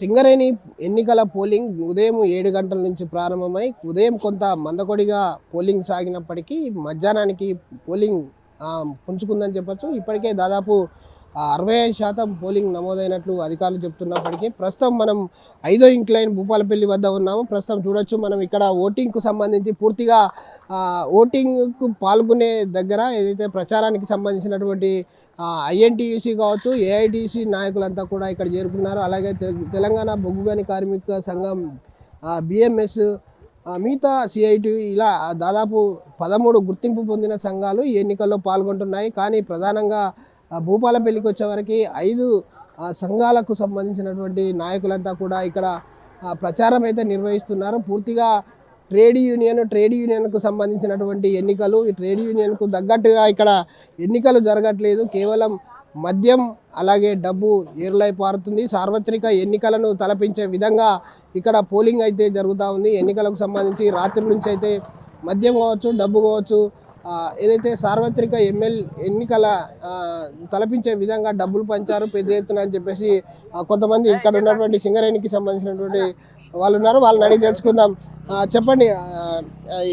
సింగరేణి ఎన్నికల పోలింగ్ ఉదయం 7 గంటల నుంచి ప్రారంభమై ఉదయం కొంత మందకొడిగా పోలింగ్ సాగినప్పటికీ మధ్యాహ్నానికి పోలింగ్ పుంజుకుందని చెప్పొచ్చు. ఇప్పటికే దాదాపు 65% పోలింగ్ నమోదైనట్లు అధికారులు చెప్తున్నప్పటికీ ప్రస్తుతం మనం 5వ ఇంక్లైన్ భూపాలపల్లి వద్ద ఉన్నాము. ప్రస్తుతం చూడొచ్చు మనం ఇక్కడ ఓటింగ్కు సంబంధించి పూర్తిగా ఓటింగ్కు పాల్గొనే దగ్గర ఏదైతే ప్రచారానికి సంబంధించినటువంటి ఐఎన్టీయూసీ కావచ్చు, ఏఐటీసీ నాయకులంతా కూడా ఇక్కడ చేరుకున్నారు. అలాగే తెలంగాణ బొగ్గుగని కార్మిక సంఘం, బిఎంఎస్, మిగతా సిఐటి ఇలా దాదాపు 13 గుర్తింపు పొందిన సంఘాలు ఈ ఎన్నికల్లో పాల్గొంటున్నాయి. కానీ ప్రధానంగా భూపాలపల్లికి వచ్చేవరకు 5 సంఘాలకు సంబంధించినటువంటి నాయకులంతా కూడా ఇక్కడ ప్రచారం అయితే నిర్వహిస్తున్నారు. పూర్తిగా ట్రేడ్ యూనియన్కు సంబంధించినటువంటి ఎన్నికలు. ఈ ట్రేడ్ యూనియన్కు తగ్గట్టుగా ఇక్కడ ఎన్నికలు జరగట్లేదు. కేవలం మద్యం అలాగే డబ్బు ఏరులై పారుతుంది. సార్వత్రిక ఎన్నికలను తలపించే విధంగా ఇక్కడ పోలింగ్ అయితే జరుగుతూ ఉంది. ఎన్నికలకు సంబంధించి రాత్రి నుంచి అయితే మద్యం కావచ్చు, డబ్బు కావచ్చు, ఏదైతే సార్వత్రిక ఎన్నికల తలపించే విధంగా డబ్బులు పంచారు పెద్ద ఎత్తున అని చెప్పేసి కొంతమంది ఇక్కడ ఉన్నటువంటి సింగరేణికి సంబంధించినటువంటి వాళ్ళు ఉన్నారు. వాళ్ళని అడిగి తెలుసుకుందాం. చెప్పండి,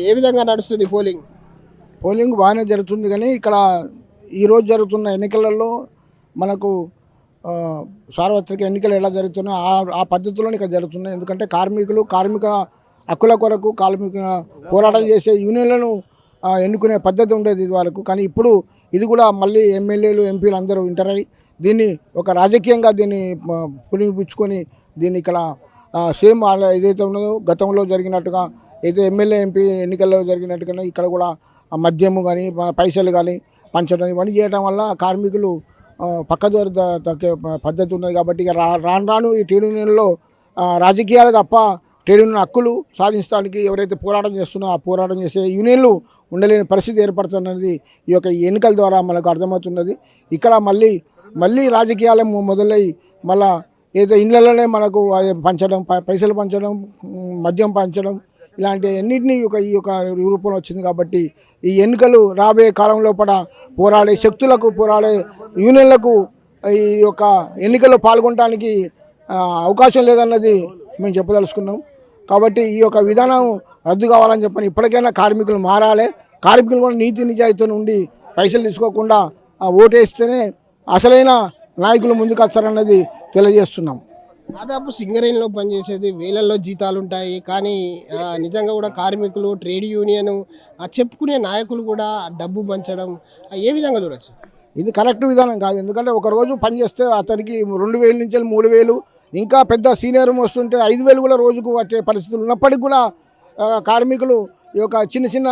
ఏ విధంగా నడుస్తుంది పోలింగ్ బాగానే జరుగుతుంది. కానీ ఇక్కడ ఈరోజు జరుగుతున్న ఎన్నికలలో మనకు సార్వత్రిక ఎన్నికలు ఎలా జరుగుతున్నాయో ఆ పద్ధతిలోనే ఇక్కడ జరుగుతున్నాయి. ఎందుకంటే కార్మిక హక్కుల కొరకు పోరాటం చేసే యూనియన్లను ఎన్నుకునే పద్ధతి ఉండేది ఇది వరకు. కానీ ఇప్పుడు ఇది కూడా మళ్ళీ ఎమ్మెల్యేలు, ఎంపీలు అందరూ ఇంటరై దీన్ని ఒక రాజకీయంగా దీన్ని పులిపించుకొని దీన్ని ఇక్కడ సేమ్ ఏదైతే ఉన్నదో గతంలో జరిగినట్టుగా అయితే ఎమ్మెల్యే, ఎంపీ ఎన్నికల్లో జరిగినట్టుగా ఇక్కడ కూడా మద్యము కానీ పైసలు కానీ పంచడం ఇవన్నీ చేయడం వల్ల కార్మికులు పక్కదోరు తగ్గే పద్ధతి ఉన్నది. కాబట్టి ఇక రాను ఈ ట్రేడ్ యూనియన్లో రాజకీయాలు తప్ప ట్రేడ్ యూనియన్ హక్కులు సాధించడానికి ఎవరైతే పోరాటం చేస్తున్నారో ఆ పోరాటం చేసే యూనియన్లు ఉండలేని పరిస్థితి ఏర్పడుతున్నది ఈ యొక్క ఎన్నికల ద్వారా మనకు అర్థమవుతున్నది. ఇక్కడ మళ్ళీ రాజకీయాలు మొదలై మళ్ళా ఏదో ఇళ్లలోనే మనకు పంచడం, పైసలు పంచడం, మద్యం పంచడం ఇలాంటి అన్నింటినీ ఈ యొక్క రూపంలో వచ్చింది. కాబట్టి ఈ ఎన్నికలు రాబోయే కాలంలో పోరాడే శక్తులకు, పోరాడే యూనియన్లకు ఈ యొక్క ఎన్నికల్లో పాల్గొనడానికి అవకాశం లేదన్నది మేము చెప్పదలుచుకున్నాం. కాబట్టి ఈ యొక్క విధానం రద్దు కావాలని చెప్పని ఇప్పటికైనా కార్మికులు మారాలి. కార్మికులు కూడా నీతి నిజాయితీ నుండి పైసలు తీసుకోకుండా ఓటేస్తేనే అసలైన నాయకులు ముందుకు వస్తారన్నది తెలియజేస్తున్నాం. దాదాపు సింగరేణిలో పనిచేసేది వేలల్లో జీతాలు ఉంటాయి. కానీ నిజంగా కూడా కార్మికులు, ట్రేడ్ యూనియన్ చెప్పుకునే నాయకులు కూడా డబ్బు పంచడం ఏ విధంగా చూడొచ్చు? ఇది కరెక్ట్ విధానం కాదు. ఎందుకంటే ఒకరోజు పనిచేస్తే అతనికి 2,000 నుంచి 3,000, ఇంకా పెద్ద సీనియర్ మోస్ట్ ఉంటే 5,000 కూడా రోజుకు వచ్చే పరిస్థితులు ఉన్నప్పటికీ కూడా కార్మికులు ఈ యొక్క చిన్న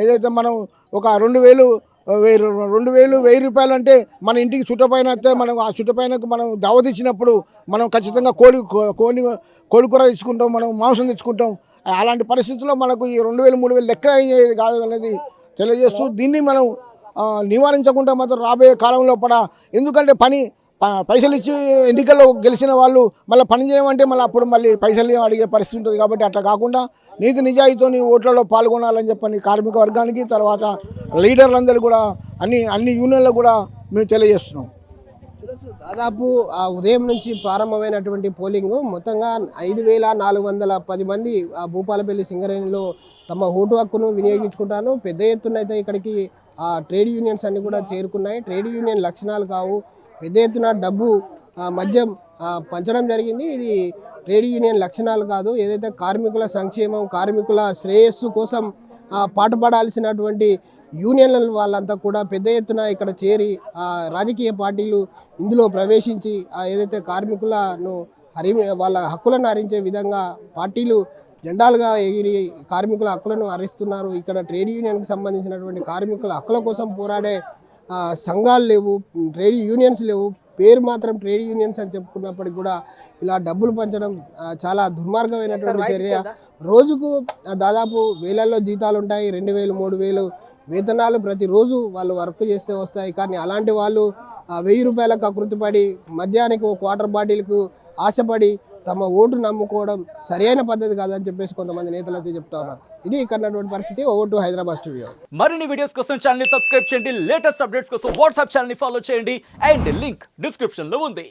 ఏదైతే మనం ఒక 2,000, 1,000 రూపాయలు అంటే మన ఇంటికి చుట్టపైన అయితే మనం ఆ చుట్టపైనకు మనం దావత్ ఇచ్చినప్పుడు మనం ఖచ్చితంగా కోడి కూర తెచ్చుకుంటాం, మనం మాంసం తెచ్చుకుంటాం. అలాంటి పరిస్థితుల్లో మనకు ఈ 2,000, 3,000 లెక్క అయ్యేది కాదు అనేది తెలియజేస్తూ దీన్ని మనం నివారించకుండా మాత్రం రాబోయే కాలంలో ఎందుకంటే పైసలు ఇచ్చి ఎన్నికల్లో గెలిచిన వాళ్ళు మళ్ళీ పని చేయమంటే అప్పుడు పైసలు అడిగే పరిస్థితి ఉంటుంది. కాబట్టి అట్లా కాకుండా నీతి నిజాయితీతో ఓట్లలో పాల్గొనాలని చెప్పని కార్మిక వర్గానికి, తర్వాత లీడర్లందరూ కూడా అన్ని యూనియన్లకు కూడా మేము తెలియజేస్తున్నాం. దాదాపు ఉదయం నుంచి ప్రారంభమైనటువంటి పోలింగ్ మొత్తంగా 5,410 మంది భూపాలపల్లి సింగరేణిలో తమ ఓటు హక్కును వినియోగించుకుంటాను. పెద్ద ఎత్తున అయితే ఇక్కడికి ట్రేడ్ యూనియన్స్ అన్ని కూడా చేరుకున్నాయి. ట్రేడ్ యూనియన్ లక్షణాలు కావు, పెద్ద ఎత్తున డబ్బు, మద్యం పంచడం జరిగింది. ఇది ట్రేడ్ యూనియన్ లక్షణాలు కాదు. ఏదైతే కార్మికుల సంక్షేమం, కార్మికుల శ్రేయస్సు కోసం పాటుపడాల్సినటువంటి యూనియన్ల వాళ్ళంతా కూడా పెద్ద ఎత్తున ఇక్కడ చేరి రాజకీయ పార్టీలు ఇందులో ప్రవేశించి ఏదైతే కార్మికులను వాళ్ళ హక్కులను హరించే విధంగా పార్టీలు జెండాలుగా ఎగిరి కార్మికుల హక్కులను హరిస్తున్నారు. ఇక్కడ ట్రేడ్ యూనియన్కి సంబంధించినటువంటి కార్మికుల హక్కుల కోసం పోరాడే సంఘాలు లేవు, ట్రేడ్ యూనియన్స్ లేవు. పేరు మాత్రం ట్రేడ్ యూనియన్స్ అని చెప్పుకున్నప్పటికీ కూడా ఇలా డబ్బులు పంచడం చాలా దుర్మార్గమైనటువంటి చర్య. రోజుకు దాదాపు వేలల్లో జీతాలు ఉంటాయి, 2,000, 3,000 వేతనాలు ప్రతిరోజు వాళ్ళు వర్క్ చేస్తే వస్తాయి. కానీ అలాంటి వాళ్ళు 1,000 రూపాయలకు అకృతిపడి మద్యానికి ఒక వాటర్ బాటిల్కు ఆశపడి తమ ఓటు నమ్ముకోవడం సరైన పద్ధతి కాదని చెప్పేసి కొంతమంది నేతలు అయితే చెప్తా ఉన్నారు. ఇది ఇక్కడ ఉన్నటువంటి పరిస్థితి. Over to Hyderabad studio. మరిన్ని వీడియోస్ కోసం ఛానల్ ని సబ్స్క్రైబ్ చేయండి, లేటెస్ట్ అప్డేట్స్ కోసం వాట్సాప్ ఛానల్ ని ఫాలో చేయండి అండ్ లింక్ డిస్క్రిప్షన్ లో ఉంది.